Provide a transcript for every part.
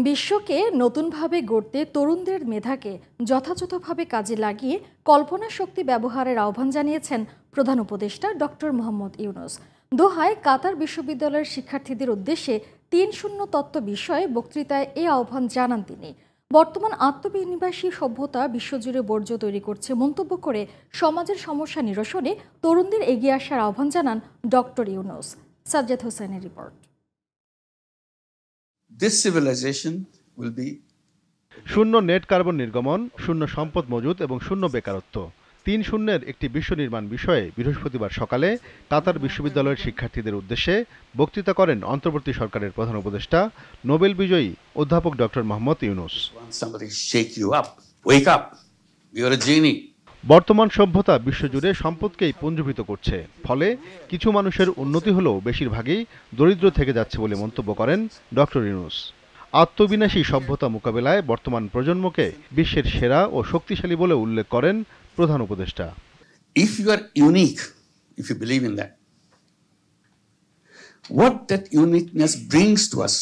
বিশ্বকে নতুনভাবে গড়তে তরুণদের মেধাকে যথাযথভাবে কাজে লাগিয়ে কল্পনা শক্তি ব্যবহারের আহ্বান জানিয়েছেন প্রধান উপদেষ্টা ডক্টর মোহাম্মদ ইউনূস। দোহায় কাতার বিশ্ববিদ্যালয়ের শিক্ষার্থীদের উদ্দেশ্যে ৩-০ তত্ত্ব বিষয়ে বক্তৃতায় এই আহ্বান জানান তিনি। বর্তমান আত্মবিনিবাসী সভ্যতা বিশ্বজুড়ে বর্জ্য তৈরি করছে মন্তব্য করে সমাজের সমস্যা নিরসনে তরুণদের এগিয়ে আসার আহ্বান জানান ডক্টর ইউনূস। সাজ্জাদ হোসেনের report. This civilization will be শূন্য নেট কার্বন নির্গমন, শূন্য সম্পদ মজুত এবং শূন্য বেকারত্ব, ৩-০ একটি বিশ্ব নির্মাণ বিষয়ে বৃহস্পতিবার সকালে কাতার বিশ্ববিদ্যালয়ের শিক্ষার্থীদের উদ্দেশ্যে বক্তৃতা করেন অন্তর্বর্তী সরকারের প্রধান উপদেষ্টা নোবেল বিজয়ী অধ্যাপক ডক্টর মোহাম্মদ ইউনূস। বর্তমান সভ্যতা বিশ্বজুড়ে সম্পদকেই পুঞ্জীভূত করছে, ফলে কিছু মানুষের উন্নতি হলেও বেশিরভাগই দরিদ্র থেকে যাচ্ছে বলে মন্তব্য করেন ডক্টর ইউনূস। আত্মবিনাশী সভ্যতা মোকাবেলায় বর্তমান প্রজন্মকে বিশ্বের সেরা ও শক্তিশালী বলে উল্লেখ করেন প্রধান উপদেষ্টা। If you are unique, if you believe in that, what that uniqueness brings to us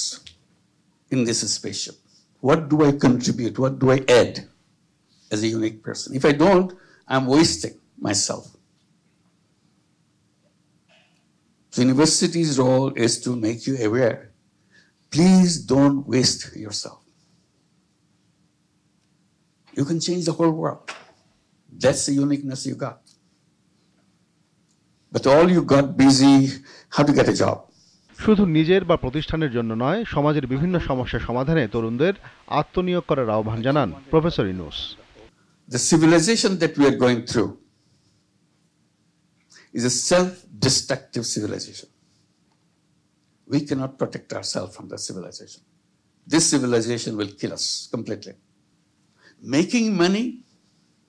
in this spaceship, what do I contribute, what do I add as a unique person? If I don't, I'm wasting myself. So university's role is to make you aware. Please don't waste yourself. You can change the whole world. That's the uniqueness you got. But all you got busy how to get a job. শুধু নিজের বা প্রতিষ্ঠানের জন্য নয়, সমাজের বিভিন্ন সমস্যা সমাধানে তরুণদের আত্মনিয়োগ করার আহ্বান জানান professor Yunus. The civilization that we are going through is a self-destructive civilization. We cannot protect ourselves from that civilization. This civilization will kill us completely. Making money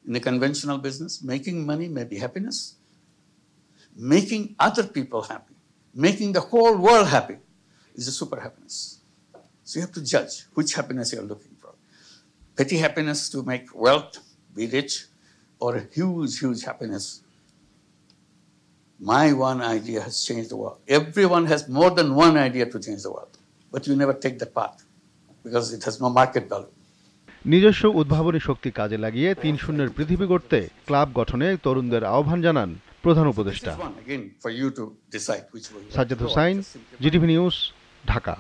in a conventional business, making money may be happiness. Making other people happy, making the whole world happy is a super happiness. So you have to judge which happiness you are looking for. Petty happiness to make wealth, be rich, or a huge, huge happiness. My one idea has changed the world. Everyone has more than one idea to change the world, but you never take that path because it has no market value. নিজস্ব উদ্ভাবনী শক্তি কাজে লাগিয়ে ৩-০ পৃথিবী গড়তে club গঠনে তরুণদের আহ্বান জানান প্রধান উপদেষ্টা। Again, for you to decide which way. Sajjad Hossain, GTV news, Dhaka.